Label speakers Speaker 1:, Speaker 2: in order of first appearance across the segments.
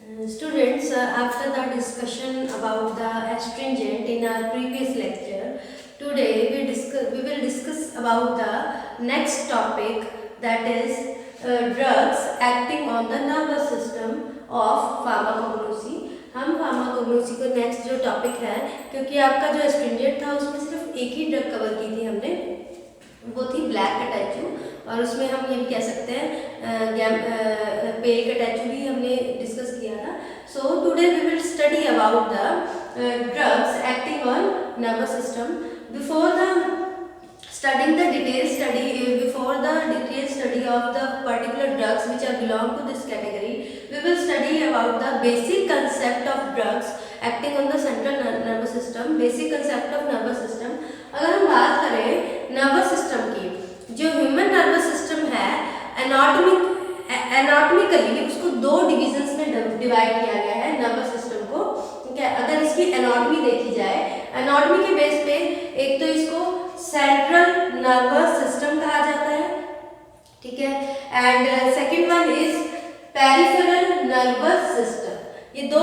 Speaker 1: Students, after the discussion about the astringent in our previous lecture, today we will discuss about the next topic, that is drugs acting on the nervous system of pharmacognosy. हम pharmacognosy को next जो topic है, क्योंकि आपका जो astringent था उसमें सिर्फ एक ही ड्रग कवर की थी हमने, वो थी ब्लैक कैटाचू, और उसमें हम ये भी कह सकते हैं पेल कैटाचू भी हमने डिस्कस किया था. So today we will study about the drugs acting on nervous system. Before the studying the detailed study before the detailed study of the particular drugs which are belong to this category, we will study about the basic concept of drugs acting on the central nervous system. Basic concept of nervous system. अगर हम बात करें nervous system की, जो human nervous system है anatomically उसको दो divisions में डिवाइड किया गया है नर्वस सिस्टम को. ठीक है, अगर इसकी एनाटॉमी देखी जाए, एनाटॉमी के बेस पे एक तो इसको सेंट्रल नर्वस सिस्टम कहा जाता है, ठीक है, and second one is peripheral nervous system. ये दो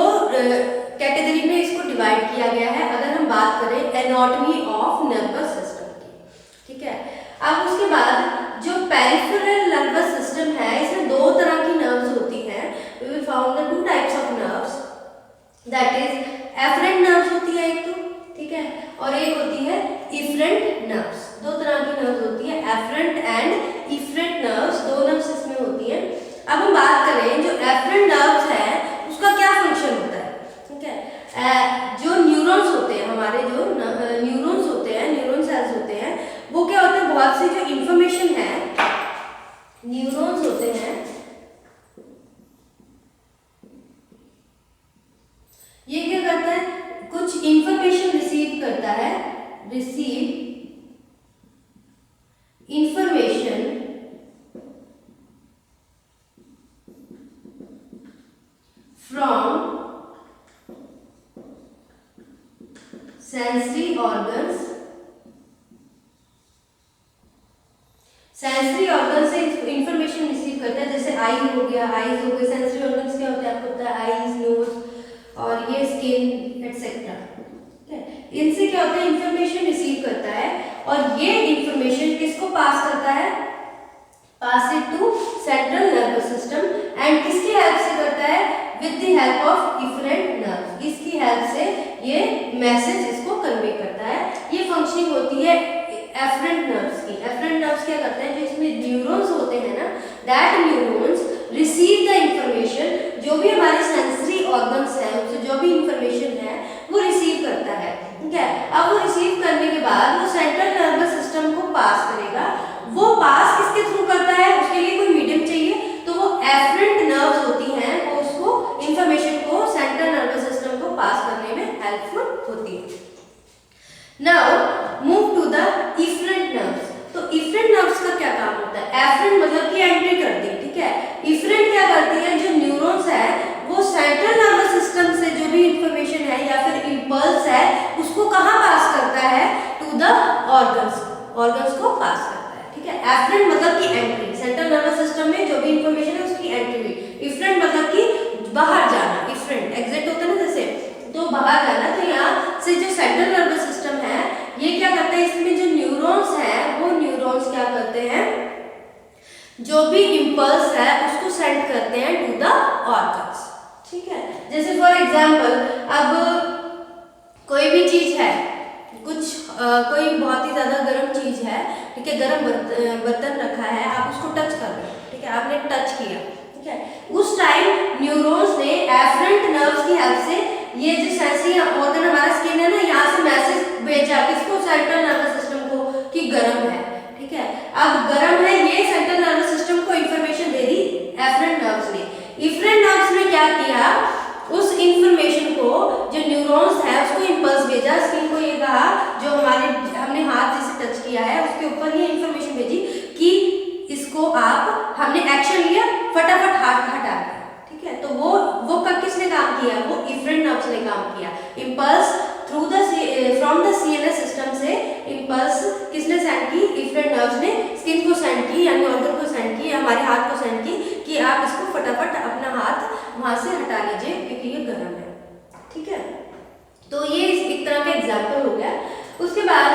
Speaker 1: कैटेगरी में इसको डिवाइड किया गया है अगर हम बात करें एनाटॉमी ऑफ नर्वस सिस्टम की. ठीक है, अब उसके बाद जो पेरिफेरल नर्वस सिस्टम है, इसमें दो तरह की नर्व्स होती हैं. We will found the two types of nerves, that is afferent nerves होती है एक तो, ठीक है, और एक होती है इफरेंट नर्व्स. दो तरह की नर्व्स होती है, एफरेंट एंड इफरेंट नर्व्स, दो नर्व्स इसमें होती हैं. अब हम बात करें जो एफरेंट नर्व्स है उसका क्या फंक्शन होता है. ठीक है, जो न्यूरॉन्स होते हैं हमारे, जो न्यूरॉन्स होते हैं, न्यूरॉन सेल्स होते हैं, वो क्या होते हैं, बहुत सी जो इंफॉर्मेशन है, न्यूरॉन्स होते हैं, ये क्या करता है, कुछ इंफॉर्मेशन रिसीव करता है, receive information from sensory organs. Sensory organ से इंफॉर्मेशन रिसीव करता है, जैसे आई हो गया, आईज हो गए. सेंसरी ऑर्गन्स क्या होते हैं आपको पता है, आईज, नोज और ये स्किन एटसेट्रा. इनसे क्या होता है, इंफॉर्मेशन रिसीव करता है, और ये इंफॉर्मेशन किसको पास करता है, pass it to central nervous system. And किसकी हेल्प से करता है, with the help of efferent nerves. इसकी हेल्प से ये मैसेज इसको कन्वे करता है. ये फंक्शनिंग होती है एफरेंट नर्व्स की. एफरेंट नर्व्स क्या करते हैं, जो इसमें न्यूरॉन्स होते हैं ना, that neurons receive the information, जो भी हमारे सेंसरी ऑर्गन्स हैं उससे जो भी इंफॉर्मेशन है वो रिसीव करता है. ठीक है, अब वो रिसीव करने के बाद वो सेंट्रल नर्वस सिस्टम को पास करेगा. वो पास किसके थ्रू करता है, उसके लिए कोई मीडियम चाहिए, तो वो एफरेंट नर्व्स होती हैं, वो उसको इंफॉर्मेशन को सेंट्रल नर्वस सिस्टम को पास करने में हेल्पफुल होती है. Now move to the efferent nerves. तो इफरेंट नर्व्स का क्या काम होता है, एफरेंट मतलब कि एंट्री करती है. ठीक है, इफरेंट क्या करती है, जो न्यूरॉन्स है वो सेंट्रल नर्वस सिस्टम से जो भी इंफॉर्मेशन है या फिर इंपल्स है उसको कहाँ पास करता है, टू द ऑर्गन्स, ऑर्गन्स को पास करता है. ठीक है, एफरेंट मतलब कि एंट्री, सेंट्रल नर्वस सिस्टम में जो भी इंफॉर्मेशन है उसकी एंट्री हुई. इफरेंट मतलब कि बाहर जाना, इफरेंट एग्जिट होता है ना जैसे, तो बाहर जाना. तो यहाँ से जो सेंट्रल नर्वस सिस्टम है ये क्या करता है, इसमें जो न्यूरॉन्स है वो न्यूरॉन्स क्या करते हैं, जो भी इंपल्स है उसको सेंड करते हैं टू द ऑर्गन्स. ठीक है, जैसे फॉर एग्जांपल अब कोई भी चीज है, कुछ कोई बहुत ही ज्यादा गर्म चीज है, ठीक है, गर्म बर्तन रखा है, आप उसको टच कर रहे हो. ठीक है, आपने टच किया. ठीक है, उस टाइम न्यूरॉन्स ने एफरेंट नर्व्स की हेल्प से ये जो सेंसरी ऑर्गन हमारा स्किन है ना, यहाँ से मैसेज भेजा किसको, सेंट्रल नर्वस सिस्टम को, कि गर्म है. ठीक है, अब गर्म है, ये सेंट्रल नर्वस सिस्टम को इंफॉर्मेशन दे दी एफरेंट नर्व्स ने. इफरेंट नर्व्स ने क्या किया, उस इंफॉर्मेशन को, जो न्यूरॉन्स है उसको इंपल्स भेजा, स्किन को ये कहा, जो हमने हाथ जिसे टच किया है उसके ऊपर ये इंफॉर्मेशन भेजी कि इसको आप, हमने एक्शन लिया, फटाफट हाथ हटा दिया. ठीक है, तो वो किसने काम किया, वो इफरेंट नर्व्स ने काम किया. Impulse through the from the CNS system से इंपल्स किसने सेंड की, इफरेंट नर्व्स ने स्किन को सेंड की, यानी ऑर्गन को सेंड की, हमारे हाथ को सेंड की कि आप इसको फटाफट अपना हाथ वहां से हटा लीजिए क्योंकि ये गर्म है, ठीक है। तो ये एक तरह का एग्जाम्पल हो गया। उसके बाद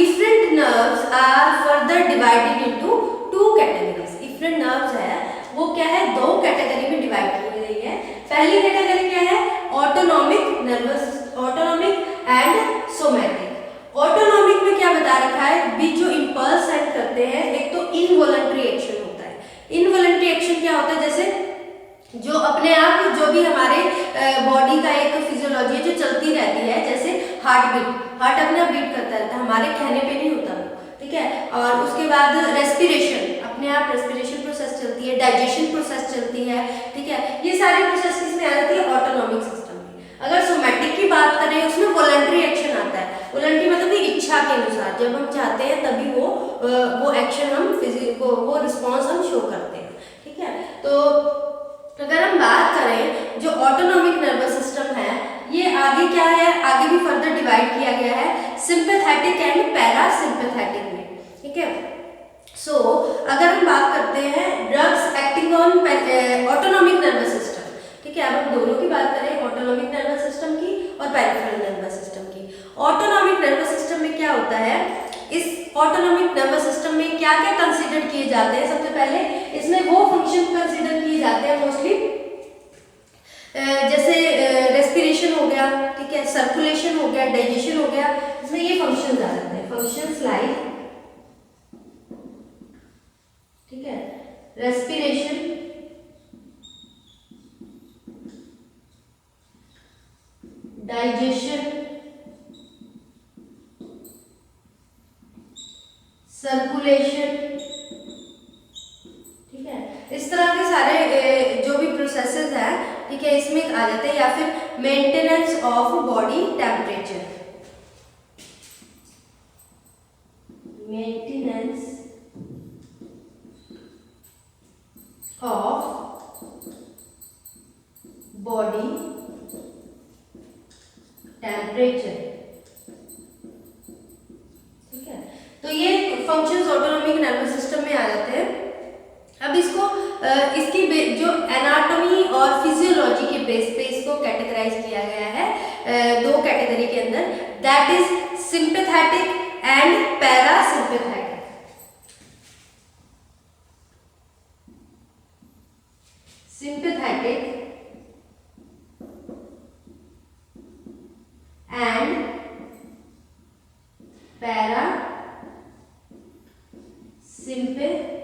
Speaker 1: efferent nerves are further divided into two categories. Efferent nerves है वो क्या है, दो कैटेगरी में डिवाइड की गई है। पहली कैटेगरी क्या है, autonomic nervous, autonomic and somatic. Autonomic में क्या बता रखा है, भी जो इंपल्स सेंड करते हैं, एक तो इनवॉलंटरी एक्शन होता है। इनवॉलंटरी एक्शन क्या होता है, जैसे जो अपने आप जो भी हमारे बॉडी का एक फिजियोलॉजी है जो चलती रहती है, जैसे हार्ट बीट, हार्ट अपने आप बीट करता रहता है, हमारे कहने पे नहीं होता, ठीक है। और उसके बाद रेस्पिरेशन, अपने आप रेस्पिरेशन प्रोसेस चलती है, डाइजेशन प्रोसेस चलती है, ठीक है। ये सारी प्रोसेस किसमें आ जाती है, ऑटोनॉमिक सिस्टम में। अगर सोमैटिक की बात करें उसमें वॉलंटरी एक्शन आता है। वॉलंटरी मतलब कि इच्छा के अनुसार, जब हम चाहते हैं तभी वो एक्शन हम वो रिस्पॉन्स हम शो करते हैं, ठीक है। तो अगर हम बात करें जो ऑटोनॉमिक नर्वस सिस्टम है, ये आगे क्या है, आगे भी फर्दर डिवाइड किया गया है सिंपैथेटिक एंड पैरासिम्पैथेटिक में, ठीक है। सो अगर हम बात करते हैं drugs acting on autonomic nervous system, ठीक है। अब हम दोनों की बात करें, ऑटोनॉमिक नर्वस सिस्टम की और पेरिफेरल नर्वस सिस्टम की। ऑटोनॉमिक नर्वस सिस्टम में क्या होता है, इस ऑटोनॉमिक नर्वस सिस्टम में क्या क्या कंसीडर किए जाते हैं, सबसे पहले इसमें वो फंक्शन कंसीडर किए जाते हैं मोस्टली, जैसे रेस्पिरेशन हो गया, ठीक है, सर्कुलेशन हो गया, डाइजेशन हो गया, इसमें ये फंक्शंस आ जाते हैं, फंक्शंस लाइक, ठीक है, रेस्पिरेशन, डाइजेशन, सर्कुलेशन, ठीक है। इस तरह के सारे जो भी प्रोसेसेस हैं, ठीक है, इसमें आ जाते हैं। या फिर maintenance of body temperature, maintenance of body temperature, ठीक है। तो ये फंक्शंस ऑटोनॉमिक नर्वस सिस्टम में आ जाते हैं। अब इसको इसकी जो एनाटॉमी और फिजियोलॉजी के बेस पे इसको कैटेगराइज किया गया है दो कैटेगरी के अंदर, that is sympathetic and parasympathetic. Sympathetic and para sympathetic,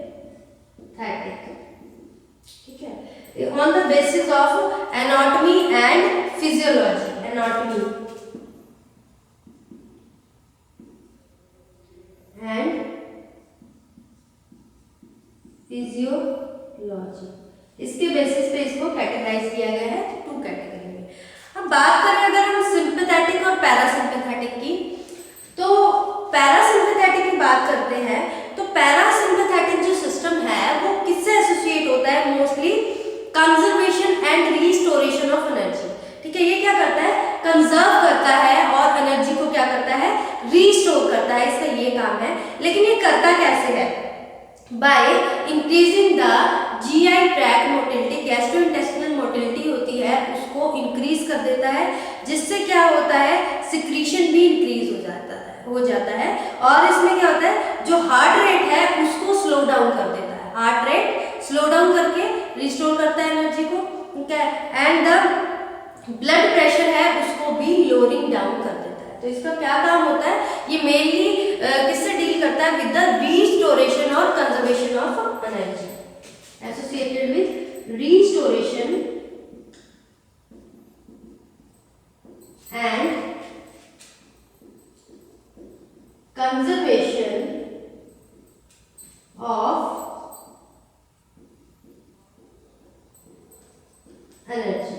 Speaker 1: ठीक है, on the basis of anatomy and physiology, anatomy and physiology, इसके बेसिस पे इसको कैटेगराइज किया गया है टू कैटेगरी में। अब बात करें अगर हम सिंपैथेटिक और पैरासिम्पैथेटिक की, तो पैरासिम्पैथेटिक की बात करते हैं तो पैरासिम्पैथेटिक जो सिस्टम है वो किससे एसोसिएट होता है, mostly conservation and restoration of energy, ठीक है। ये क्या करता है, कंजर्व करता है और एनर्जी को क्या करता है, रिस्टोर करता है, इसका ये काम है। लेकिन ये करता कैसे है, by increasing the GI tract motility, gastrointestinal motility होती है उसको इंक्रीज कर देता है, जिससे क्या होता है, सिक्रीशन भी इंक्रीज हो जाता है। और इसमें क्या होता है, जो हार्ट रेट है उसको स्लो डाउन कर देता है, हार्ट रेट स्लो डाउन करके रिस्टोर करता है एनर्जी को, ठीक है। एंड द ब्लड प्रेशर है उसको भी लोअरिंग डाउन कर देता है। तो इसका क्या काम होता है, ये मेनली किससे डील करता है, विद द रिस्टोरेशन और conservation of energy, associated with restoration and conservation of energy,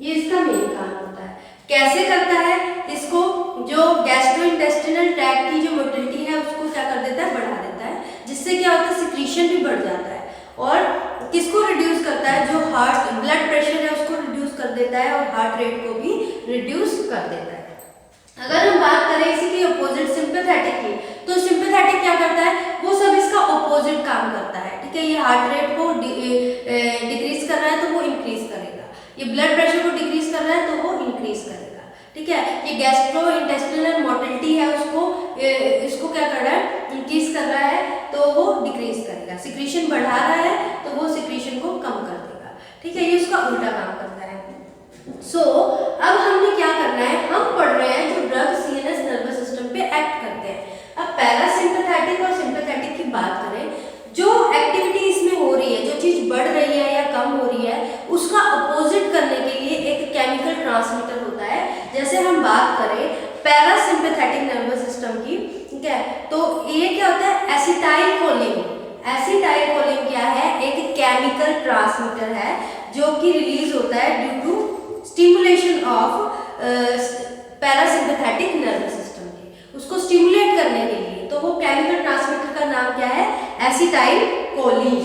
Speaker 1: ये इसका मेन काम होता है। कैसे करता है इसको, जो गैस्ट्रोइंटेस्टिनल ट्रैक्ट की जो मोटिलिटी है उसको क्या कर देता है, बढ़ा देता है, जिससे क्या होता है, सिक्रीशन भी बढ़ जाता है। और किसको रिड्यूस करता है, जो हार्ट ब्लड प्रेशर है उसको रिड्यूस कर देता है और हार्ट रेट को भी रिड्यूस कर देता है। अगर हम बात करें इसी के अपोजिट सिंपैथेटिक की, तो सिंपैथेटिक क्या करता है, वो सब इसका अपोजिट काम करता है, ठीक है। ये हार्ट रेट को डिक्रीज कर रहा है तो वो इंक्रीज करेगा, ये कि गैस्ट्रो इंटेस्टिनल मोटिलिटी है उसको इसको क्या कर रहा है, इंक्रीज कर रहा है, तो वो डिक्रीज करेगा। सिक्रीशन बढ़ा रहा है तो वो सिक्रीशन को कम कर देगा, ठीक है, ये उसका उल्टा काम करता है। अब हमने क्या करना है, हम पढ़ रहे हैं जो ड्रग सीएनएस नर्वस सिस्टम पे एक्ट करते हैं। अब पैरासिम्पैथेटिक और सिम्पैथेटिक की बात करें, जो एक्टिविटी इसमें हो रही है, जो चीज बढ़ रही है या कम हो रही है, उसका अपोजिट करने के लिए एक केमिकल ट्रांसमीटर होता है। जैसे हम बात करें पैरासिम्पैथेटिक नर्वस सिस्टम की, ठीक है, तो ये क्या होता है, एसिटाइलकोलिन। एसिटाइलकोलिन क्या है, एक केमिकल ट्रांसमीटर है जो कि रिलीज होता है due to stimulation of parasympathetic nervous system के, उसको स्टिमुलेट करने के लिए। तो वो केमिकल ट्रांसमीटर का नाम क्या है, acetylcholine.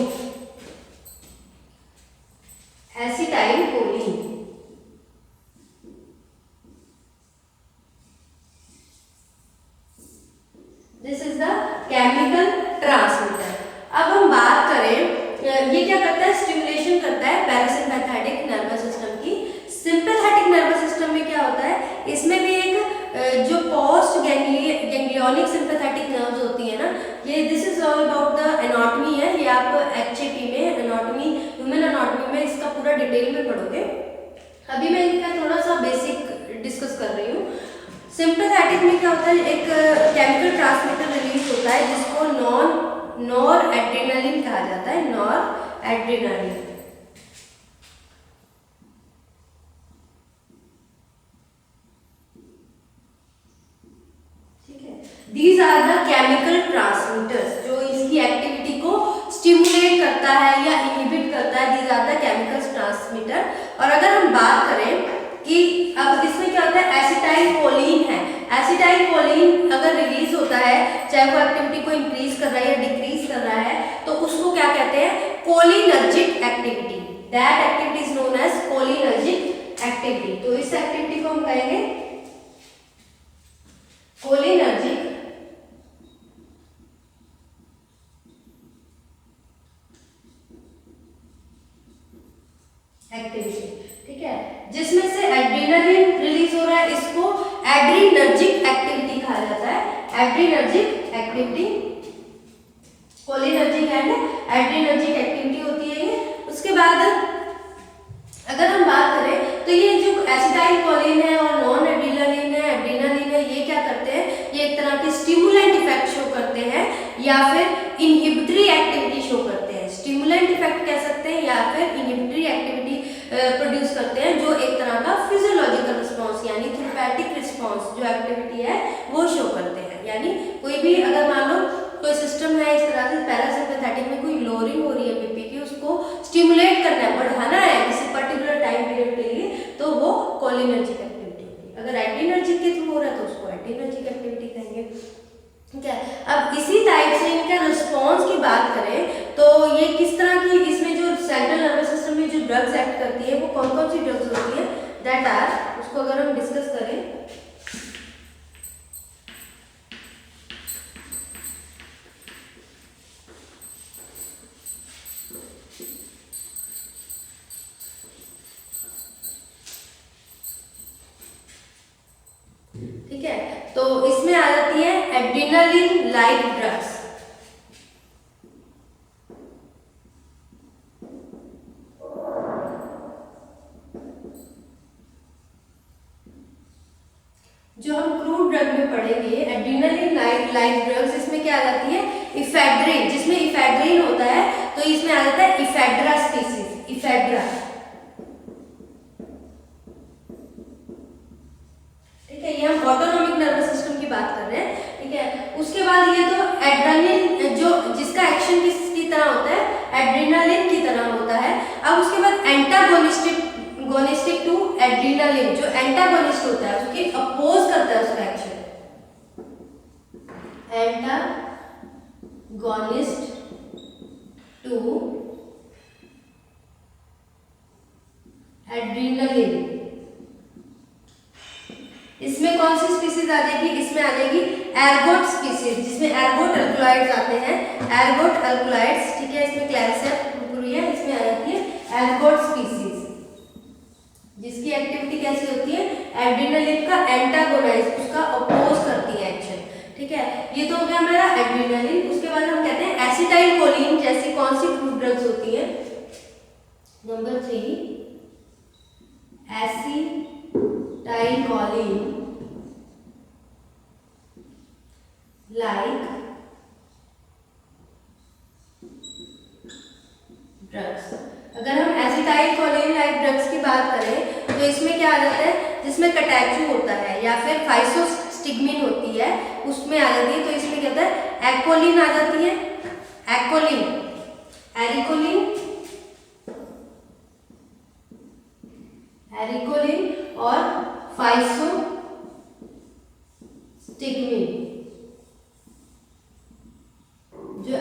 Speaker 1: Acetylcholine this is the chemical transmitter. अब हम बात करें, ये क्या करता है, स्टिमुलेशन करता है पैरासिम्पैथेटिक नर्वस सिस्टम की। सिंपैथेटिक नर्वस सिस्टम में क्या होता है, इसमें भी एक जो पोस्ट गैंग्लियोनिक सिंपैथेटिक नर्व्स होती है ना, ये this is all about the anatomy है, ये आप एचएपी में एनाटॉमी, ह्यूमन एनाटॉमी में इसका पूरा डिटेल में पढ़ोगे। अभी मैं इनका थोड़ा सा बेसिक डिस्कस कर रही हूँ। सिंपैथेटिक में क्या होता है, एक केमिकल ट्रांसमीटर रिलीज होता है जिसको नॉर एड्रेनालिन कहा जाता है, नॉर एड्रेनालिन। ठीक है, these are the chemical transmitters जो इसकी एक्टिविटी को स्टिमुलेट करता है या इनहिबिट करता है, these are the chemical transmitter. और अगर हम बात करें कि अब इसमें क्या होता है, एसिटाइलकोलिन है। एसिटाइलकोलिन अगर रिलीज होता है, चाहे वो एक्टिविटी को इंक्रीज कर रहा है या डिक्रीज कर रहा है, तो उसको क्या कहते हैं, cholinergic activity. That activity is known as cholinergic activity. तो इस एक्टिविटी को हम कहेंगे कोलिनर्जिक एक्टिविटी, ठीक है, जिसमें से एड्रेनालिन रिलीज हो रहा है, इसको एड्रीनर्जिक एक्टिविटी कहा जाता है। Adrenergic activity, cholinergic and adrenergic activity होती है ये। उसके बाद अगर हम बात करें तो ये जो एसिटाइलकोलिन है और नॉन एड्रेनालिन है, ये क्या करते हैं, ये एक तरह के स्टिमुलेंट इफेक्ट शो करते हैं या फिर इनहिबिटरी एक्टिविटी शो करते हैं। स्टिमुलेंट इफेक्ट कह सकते हैं या फिर इनहिबिटरी एक्टिविटी प्रोड्यूस करते हैं, जो एक तरह का फिजियोलॉजिकल रिस्पांस यानी थेरेपेटिक रिस्पांस जो एक्टिविटी है वो शो करते हैं। यानी कोई भी अगर मान लो कोई सिस्टम है इस तरह से, पैरासिम्पैथेटिक में कोई लोअरिंग हो रही है बीपी की, उसको स्टिमुलेट करना है, बढ़ाना है किसी पर्टिकुलर टाइम पीरियड के लिए, तो वो कोलिनर्जिक एक्टिविटी होगी। अगर एड्रीनर्जिक के थ्रू हो रहा है तो उसको एड्रीनर्जिक एक्टिविटी कहेंगे, ठीक है। अब इसी टाइप से इनका रिस्पॉन्स की बात करें तो ये किस तरह की, इसमें जो सेंट्रल नर्वस सिस्टम में जो ड्रग्स एक्ट करती है वो कौन कौन सी ड्रग्स होती है, दैट आर, उसको अगर हम डिस्कस करें, ठीक है, तो इसमें आ जाती है एड्रेनालिन लाइक ड्रग्स। जो हम क्रूड ड्रग में पढ़ेंगे एड्रेनालिन लाइक ड्रग्स, इसमें क्या आ जाती है, इफेड्रिन, जिसमें इफेड्रिन होता है, तो इसमें आ जाता है इफेड्रा स्पीसीज, इफेड्रा, ठीक है, ये हम ऑटोनॉमिक नर्वस सिस्टम की बात कर रहे हैं, ठीक है। उसके बाद ये तो एड्रेनालिन जो जिसका एक्शन किसकी तरह होता है, एड्रेनालिन की तरह होता है। अब उसके बाद एंटागोनिस्टिक टू एड्रेनालिन, जो एंटागोनिस्ट होता है उसके अपोज करता है उसका एक्शन, एंटागोनिस्ट टू एड्रेनालिन। इसमें कौन सी स्पीसीज आ जाएगी, इसमें आ जाएगी एर्गोट स्पीसीज, जिसमें एर्गोट अल्कलॉइड्स आते हैं, एर्गोट अल्कलॉइड्स, ठीक है, इसमें क्लैरिसेप है, इसमें आ जाती है एर्गोट स्पीसीज, जिसकी एक्टिविटी कैसी होती है, एड्रेनालिन का एंटागोनाइज, उसका अपोज करती है एक्शन, ठीक है। ये तो हो गया हमारा एड्रेनालिन। उसके बाद हम कहते हैं एसिटाइलकोलिन जैसी कौन सी फ्रूट ड्रग्स होती हैं? Number 3 acetylcholine like drugs. अगर हम एसिटाइलकोलिन लाइक ड्रग्स की बात करें तो इसमें क्या आ जाता है, जिसमें कटैचू होता है या फिर फाइसोस्टिग्मिन होती है उसमें आ जाती है। तो इसमें क्या होता है, एकोलिन आ जाती है, एकोलिन, एरिकोलिन, एरिकोलिन और फाइसोस्टिग्मिन। जो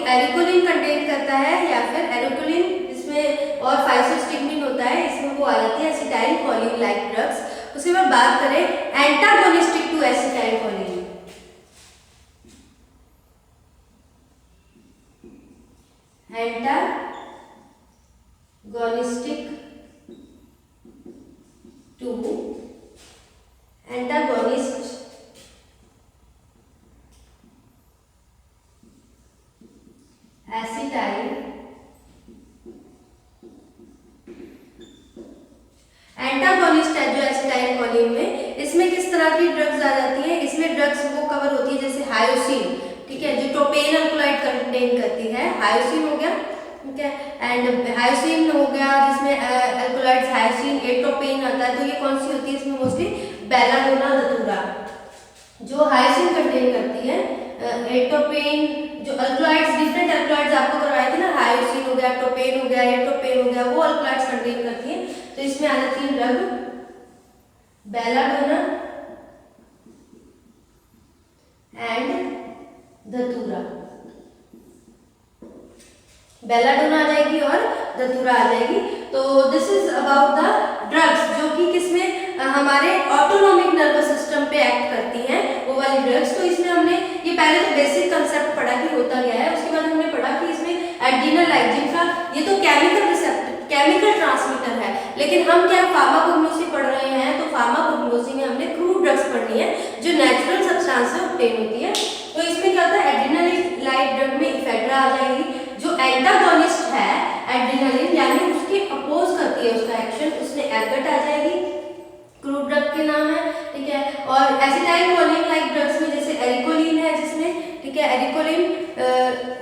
Speaker 1: एरिकोलिन कंटेन करता है या फिर एरिकोलिन इसमें और फाइसोस्टिग्मिन होता है, इसमें वो आ जाती है एसिटाइलकोलिन लाइक ड्रग्स। उसके बाद बात करें antagonistic to acetylcholine, antagonistic to antagonist acetyl antagonist है जो एसिटाइलकोलिन में, इसमें किस तरह की ड्रग्स आ जाती हैं? इसमें ड्रग्स वो कवर होती है जैसे हायोसिन, ठीक है, जो प्रोपेन अल्कोलाइड कंटेन करती है, हायोसिन हो गया, ठीक है, एंड हायोसिन हो गया जिसमें अल्कोलाइड्स हायोसिन, एट्रोपेन आता है। तो ये कौन सी होती है? इसमें मोस्टली बेलाडोना धतूरा जो हायोसिन कंटेन करती है, एट्रोपेन जो अल्कोलाइड्स, डिफरेंट अल्कोलाइड्स आपको करवाए थे ना, हायोसिन हो गया, ट्रोपेन हो गया, एट्रोपेन हो गया, वो अल्कोलाइड्स कंटेन करती है। तो इसमें आ जाती है ड्रग बेलाडोना एंड धतूरा, बेलाडोना आ जाएगी और धतूरा आ जाएगी। तो this is about the drugs जो कि किसमें हमारे ऑटोनॉमिक नर्वस सिस्टम पे एक्ट करती हैं, वो वाली ड्रग्स। तो इसमें हमने ये पहले तो बेसिक कंसेप्ट पढ़ा कि होता क्या है, उसके बाद हमने पढ़ा कि इसमें एड्रेनालाइन जिनका ये तो केमिकल रिसेप्टर, केमिकल ट्रांसमीटर है, लेकिन हम क्या फार्माकोग्नोसी पढ़ रहे हैं, तो फार्माकोग्नोसी में हमने क्रूड ड्रग्स पढ़नी है जो नेचुरल सब्सटेंस से ऑब्टेन होती है। तो इसमें क्या होता है, एड्रेनालाइन ड्रग में इफेड्रा आ जाएगी जो एंटागोनिस्ट है एड्रेनालिन, यानी उसके अपोज करती है उसका एक्शन, उसमें एर्गट आ जाएगी, क्रूड ड्रग के नाम है, ठीक है। और एसिटाइलकोलिन लाइक ड्रग्स में जैसे एरिकोलिन है जिसमें, ठीक है, एरिकोलिन,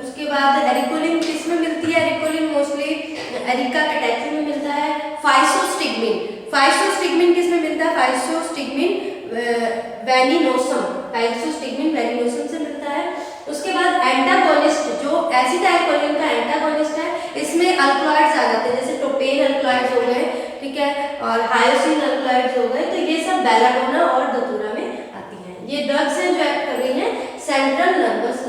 Speaker 1: उसके बाद एरिकोलिन किसमें मिलती है? एरिकोलिन मोस्टली एरिका कैटेचू में मिलता है। फाइसोस्टिग्मिन, फाइसोस्टिग्मिन किसमें मिलता है? फाइसोस्टिग्मिन वेनिनोसम, फाइसोस्टिग्मिन वेनिनोसम से मिलता है। उसके बाद एंटागोनिस्ट जो एसिटाइलकोलिन का एंटागोनिस्ट है, इसमें अल्कोलाइड्स आ जाते हैं जैसे प्रोपेन अल्कोलाइड्स हो गए, ठीक है, और हायोसिन अल्कोलाइड्स हो गए। तो ये सब बेलाडोना और धतूरा में आती हैं। ये ड्रग्स हैं जो एक्ट कर रही हैं central nervous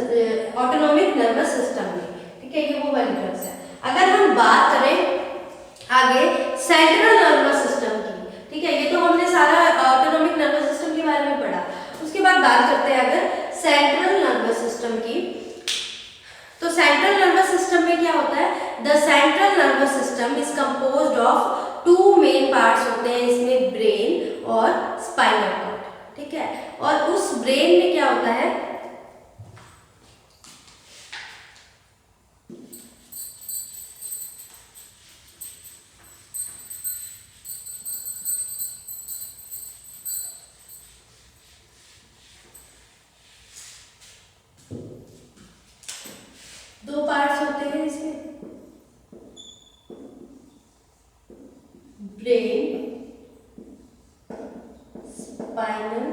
Speaker 1: autonomic nervous system में, ठीक है, ये वो वाली ड्रग्स है। अगर हम बात करें आगे सेंट्रल नर्वस सिस्टम की, ठीक है, ये तो हमने सारा ऑटोनॉमिक नर्वस सिस्टम के बारे में पढ़ा। उसके बाद बात करते हैं अगर सेंट्रल नर्वस सिस्टम की, तो सेंट्रल नर्वस सिस्टम में क्या होता है? The central nervous system is composed of 2 main parts होते हैं इसमें, ब्रेन और स्पाइनल कॉर्ड, ठीक है। और उस ब्रेन में क्या होता है, दो पार्ट्स होते हैं इसमें, ब्रेन, स्पाइनल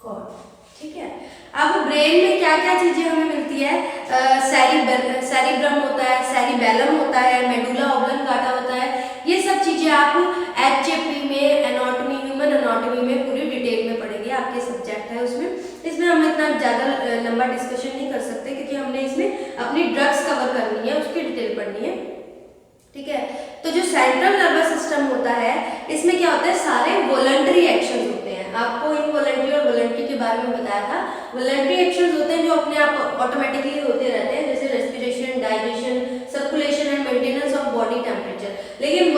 Speaker 1: कॉर्ड, ठीक है। अब ब्रेन में क्या क्या चीजें हमें मिलती है? सेरिब्रम होता है, सेरिबेलम होता है, मेडुला ऑब्लंगाटा होता है। ये सब चीजें आप एचएपी में, एनाटॉमी, ह्यूमन एनाटॉमी में पूरी डिटेल में पढ़ेंगे, आपके सब्जेक्ट है उसमें। इसमें हम इतना ज़्यादा लंबा डिस्कशन नहीं कर सकते क्योंकि हमने इसमें अपनी ड्रग्स कवर करनी है, उसकी डिटेल पढ़नी है, ठीक है। तो जो सेंट्रल नर्वस सिस्टम होता है, इसमें क्या होता है, सारे वॉलंटरी एक्शंस होते हैं। आपको इनवॉलंटरी और वॉलंटरी के बारे में बताया था। वॉलंटरी एक्शंस होते हैं जो अपने आप ऑटोमेटिकली होते रहते हैं, जैसे respiration, digestion, circulation and maintenance of body temperature. लेकिन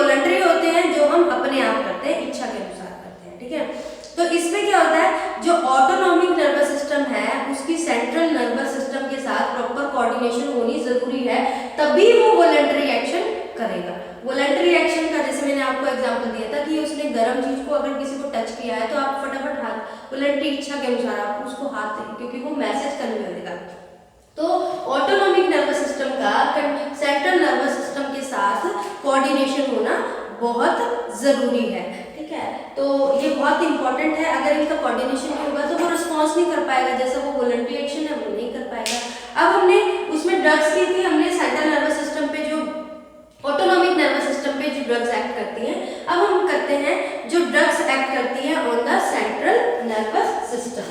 Speaker 1: कोऑर्डिनेशन होनी जरूरी है, तभी वो वॉलंटरी एक्शन करेगा। वॉलंटरी एक्शन का जैसे मैंने आपको एग्जांपल दिया था कि उसने गर्म चीज को अगर किसी को टच किया है तो आप फटाफट हाथ, वॉलंटरी इच्छा के अनुसार आप उसको हाथ दें, क्योंकि वो मैसेज कन्वे होगा। तो ऑटोनॉमिक नर्वस सिस्टम का सेंट्रल नर्वस सिस्टम के साथ कोऑर्डिनेशन होना बहुत जरूरी है, ठीक है। तो ये बहुत इंपॉर्टेंट है, अगर इनका कोऑर्डिनेशन नहीं होगा तो वो रिस्पॉन्स नहीं कर पाएगा, जैसा वो वॉलंटरी एक्शन है वो नहीं कर पाएगा। अब हमने उसमें ड्रग्स की थी, हमने सेंट्रल नर्वस सिस्टम पे जो ऑटोनॉमिक नर्वस सिस्टम पे जो ड्रग्स एक्ट करती हैं, अब हम करते हैं जो ड्रग्स एक्ट करती हैं on the central nervous system.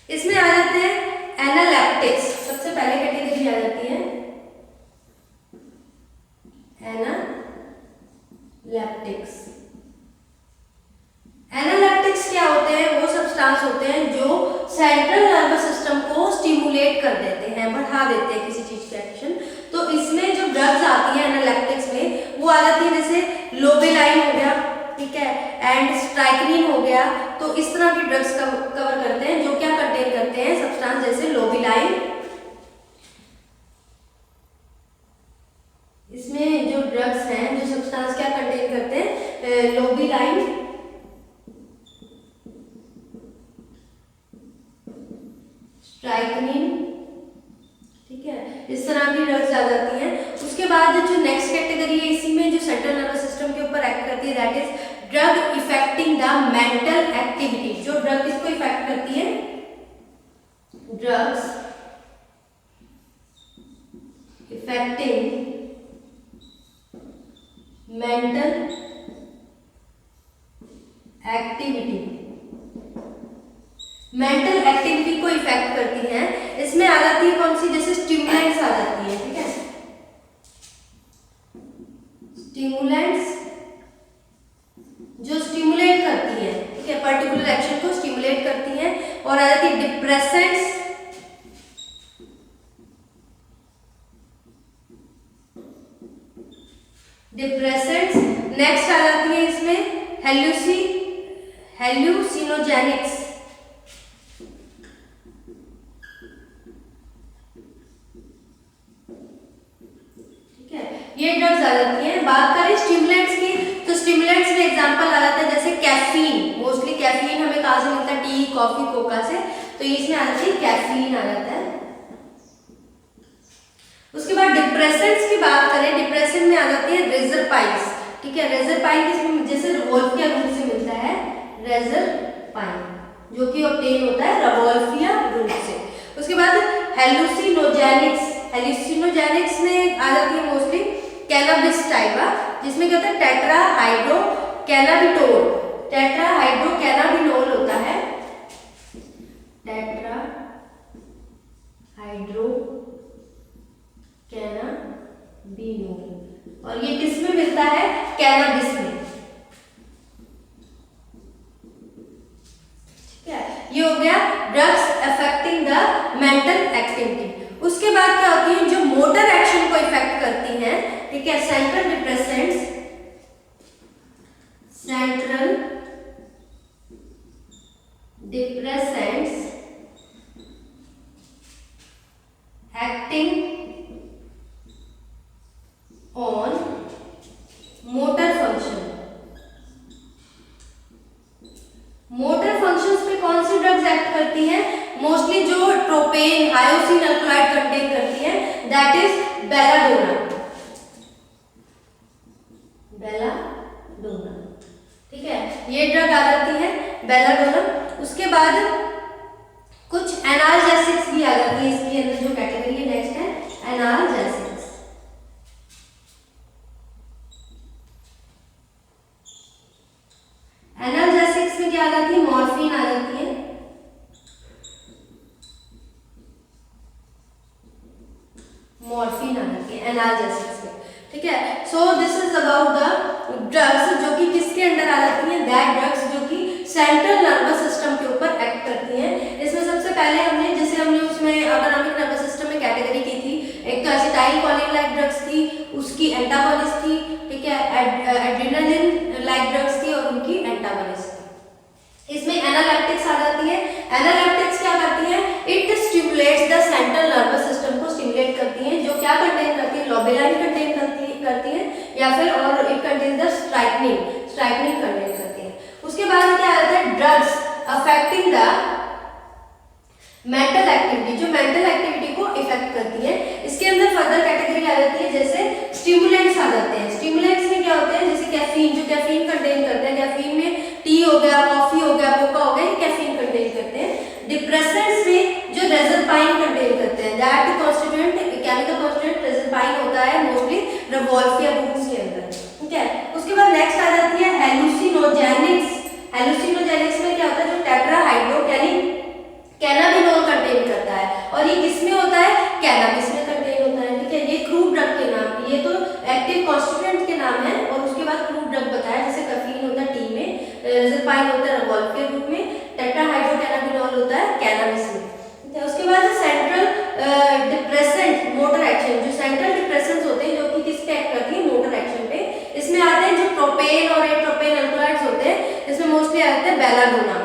Speaker 1: इसमें आ जाते हैं एनालेप्टिक्स, सबसे पहले कैटेगरी आ जाती है एनालेप्टिक्स। एनालेप्टिक्स क्या होते हैं? वो सब्सटेंस होते हैं जो सेंट्रल नर्वस सिस्टम को स्टिमुलेट कर देते हैं, बढ़ा देते हैं किसी चीज के एक्शन। तो इसमें जो ड्रग्स आती है एनालेप्टिक्स में, वो आ जाती है जैसे लोबेलाइन हो गया, ठीक है, एंड स्ट्राइकनिन हो गया। तो इस तरह की ड्रग्स कवर करते हैं जो क्या कंटेन करते हैं सब्सटेंस जैसे लोबेलाइन। इसमें जो ड्रग्स हैं जो सब्सटेंस क्या कंटेन करते हैं, लोबेलाइन, स्ट्राइकनिन, ठीक है, इस तरह की ड्रग्स आ जाती हैं। उसके बाद जो नेक्स्ट कैटेगरी है इसी में जो सेंट्रल नर्वस सिस्टम के ऊपर एक्ट करती है, that is drug affecting the mental activity. जो ड्रग किसको इफेक्ट करती है? Drugs affecting mental activity, mental activity को इफेक्ट करती हैं। इसमें आ जाती है कौन सी? जैसे स्टिमुलेंट्स आ जाती है, ठीक है, स्टिमुलेंट्स जो स्टिमुलेट करती है, ठीक है, पर्टिकुलर एक्शन को स्टिमुलेट करती हैं। और आ जाती है डिप्रेसेंट्स, डिप्रेसेंट्स। नेक्स्ट आ जाती है इसमें हेल्यूसिनोजेनिक्स, ठीक है, ये ड्रग्स आ जाती हैं। बात करें स्टिमुलेंट्स की, तो स्टिमुलेंट्स में एग्जांपल आ जाता है जैसे कैफीन। मोस्टली कैफीन हमें कहाँ से मिलता है? टी, कॉफी, कोका से। तो इसमें आ जाती है कैफीन आ जाता है। उसके बाद डिप्रेसेंट्स की बात करें, डिप्रेसेंट में आ जाती है रेजरपाइन्स, ठीक है, रेजरपाइन किसमें? जैसे रिवोल्फिया रूट से मिलता है रेजरपाइन, जो कि ऑब्टेन होता है रिवोल्फिया रूट से। उसके बाद हेलुसिनोजेनिक्स, हेलुसिनोजेनिक्स में आ जाती है मोस्टली कैनाबिस टाइपा, जिसमें क्या होता है? टेट्रा हाइड्रो कैनाबिटोल, टेट्रा हाइड्रो कैनाबिनोल होता है, टेट्रा हाइड्रो कैनाबिनोल। और ये किस में मिलता है? कैनाबिस में, ठीक है। ये हो गया drugs affecting the mental activity. उसके बाद क्या होती है? जो मोटर एक्शन को इफेक्ट करती हैं, ठीक है, central depressants, central depressants acting on motor function. Motor functions पे कौन सी ड्रग्स एक्ट करती हैं? मोस्टली जो ट्रोपेन, हायोसिन अल्कलॉइड कंटेन करती है, दैट इज बेलाडोना, बेलाडोना, ठीक है, ये ड्रग आ जाती है बेलाडोना। उसके बाद कुछ एनाल्जेसिक्स भी आ जाती है इसके अंदर, जो कैटेगरी है नेक्स्ट है एनाल्जेसिक्स। एनाल्जेसिक्स में क्या आ जाती है? मॉर्फिन आ जाती है, मॉर्फिन आ जाती है एनाल्जेसिक्स में, ठीक है। So this is about the drugs जो कि किसके अंदर आ जाती हैं? दैट ड्रग्स जो कि सेंट्रल नर्वस सिस्टम के ऊपर एक्ट करती हैं। इसमें सबसे पहले हमने, जैसे हमने उसमें ऑटोनॉमिक नर्वस सिस्टम में कैटेगरी की थी, एक एसिटाइल कोलिन लाइक ड्रग्स थी, उसकी एंटागोनिस्ट थी, ठीक है, एड्रेनालिन लाइक ड्रग्स थी और उनकी एंटागोनिस्ट थी। इसमें एनालेप्टिक्स आ जाती है। एनालेप्टिक्स क्या करती है? It stimulates the central nervous system को स्टिमुलेट करती है, जो क्या कंटेन करती है? लोबेलाइन कंटेन करती है या फिर और इट कंटेन द स्ट्राइकनिन कंटेन करती है। उसके बाद क्या आता है? Drugs affecting the mental activity, जो मेंटल एक्टिविटी को इफेक्ट करती है। इसके अंदर फर्दर कैटेगरी आ जाती है, जैसे स्टिमुलेंट्स आ जाते हैं। स्टिमुलेंट्स में क्या होते हैं? जैसे कैफीन, जो कैफीन कंटेन करते हैं। कैफीन में टी हो गया, कॉफी हो गया, कोका हो गया, ये कैफीन कंटेन करते हैं। डिप्रेसेंट्स में जो रेजरपाइन कंटेन करते हैं, that constituent chemical constituent reserpine होता है मोस्टली रिवॉल्विया रूट्स के अंदर, ठीक है। उसके बाद नेक्स्ट आ जाती है हेलुसिनोजेनिक्स। हेलुसिनोजेनिक्स में क्या होता है? जो टेट्राहाइड्रो कैनाबिनोल कंटेन करता है, और ये किसमें होता है? कैनाबिस में कंटेन होता है, ठीक है। ये क्रूड ड्रग के नाम, ये तो एक्टिव कॉन्स्टिट्यूएंट के नाम है, और उसके बाद क्रूड ड्रग बताया, जैसे कैफीन होता है टी में, रेजरपाइन होता है रिवॉल्विया रूट में, टेट्राहाइड्रो कैनाबिनोल होता है कैनाबिस में, ठीक है। उसके बाद सेंट्रल डिप्रेसेंट मोटर एक्शन, जो सेंट्रल डिप्रेसेंट्स होते हैं जो कि किस पे एक्ट करती है? मोटर एक्शन पे। इसमें आते हैं जो प्रोपेन और एट्रोपेन अल्कलॉइड्स होते हैं, इसमें मोस्टली आते हैं बेलाडोना।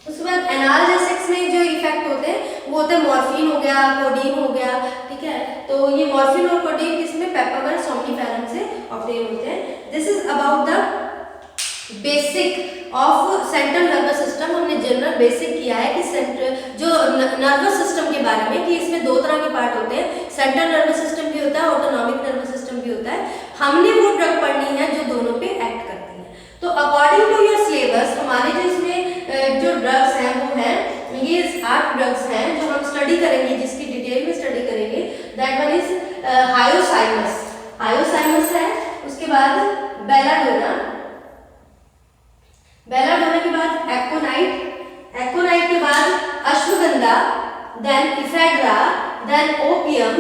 Speaker 1: उसके बाद एनाल्जेसिक्स में जो इफेक्ट होते हैं वो होते हैं मॉर्फिन हो गया, कोडीन हो गया, ठीक है। तो ये मॉर्फिन और कोडीन किसमें? पेप्टामर सोम्निफेरम से ऑब्टेन होते हैं। This is about the basic of central nervous system. हमने जनरल बेसिक किया है कि सेंट्रल जो नर्वस सिस्टम के बारे में, कि इसमें दो तरह के पार्ट होते हैं, सेंट्रल नर्वस सिस्टम भी होता है, ऑटोनॉमिक नर्वस सिस्टम भी होता है। हमने वो ड्रग पढ़नी है जो दोनों पे एक्ट करती है। तो अकॉर्डिंग टू योर सिलेबस हमारे जो इसमें जो ड्रग्स हैं वो हैं, ये 8 ड्रग्स हैं जो हम स्टडी करेंगे, जिसकी डिटेल में स्टडी करेंगे। दैट वन इज हायोसाइमस है। उसके बाद बेलाडोना के बाद एक्कोनाइट के बाद ashwagandha, then ephedra, then opium,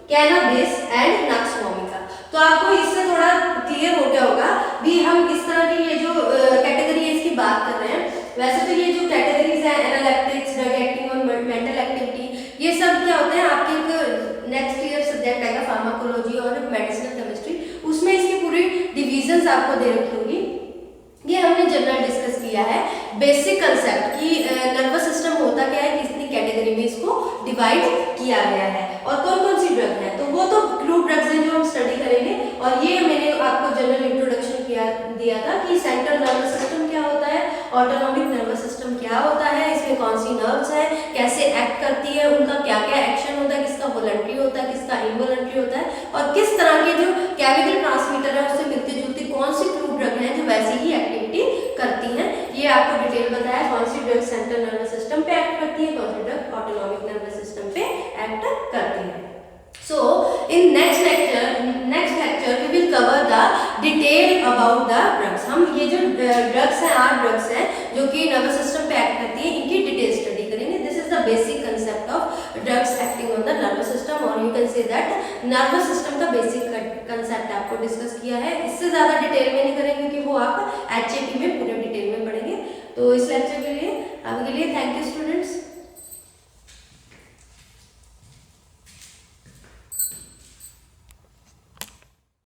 Speaker 1: cannabis and nux vomica. तो आपको इससे थोड़ा क्लियर हो गया होगा भी हम इस तरह की ये जो कैटेगरी है इसकी बात कर रहे हैं। वैसे तो ये जो कैटेगरीज है एनालेप्टिक्स, ड्रग एक्टिंग और मेंटल एक्टिविटी, ये सब क्या होते हैं आपके एक नेक्स्ट ईयर सब्जेक्ट आएगा फार्माकोलॉजी और मेडिसिनल केमिस्ट्री, उसमें इसकी पूरी डिविजन्स आपको दे रखी होगी। ये हमने जनरल डिस्कस किया है बेसिक कंसेप्ट कि नर्वस सिस्टम होता क्या है, कितनी कैटेगरी में इसको डिवाइड किया गया है और कौन कौन सी ड्रग है। तो वो तो क्रू ड्रग्स हैं जो हम स्टडी करेंगे। और ये मैंने आपको जनरल इंट्रोडक्शन दिया था कि सेंट्रल नर्वस सिस्टम क्या होता है, ऑटोनॉमिक नर्वस सिस्टम क्या होता है, इसमें कौन सी नर्व्स है, कैसे एक्ट करती है, उनका क्या क्या एक्शन होता है, किसका वॉलंटरी होता है, किसका इनवॉलंटरी होता है, और किस तरह के जो केमिकल ट्रांसमीटर है उससे मिलती जुलती कौन सी क्रू ड्रग है जो वैसी ही एक्टिविटी करती हैं। ये आपको डिटेल बताया कौन सी ड्रग सेंट्रल नर्वस सिस्टम पे एक्ट करती है, कौन सी ड्रग ऑटोनॉमिक नर्वस सिस्टम पे एक्ट करती है। So in next lecture we will cover the detail about the drugs। हम ये जो ड्रग्स हैं 8 ड्रग्स हैं जो कि नर्वस सिस्टम पे एक्ट करती हैं, इनकी डिटेल स्टडी करेंगे। This is the basic concept of drugs acting on the nervous system, और you can say that nervous system का बेसिक कंसेप्ट आपको डिस्कस किया है। इससे ज़्यादा डिटेल में नहीं करेंगे क्योंकि वो आप HAP में पूरे डिटेल में पढ़ेंगे। तो इस लेक्चर के लिए आपके लिए थैंक यू स्टूडेंट्स।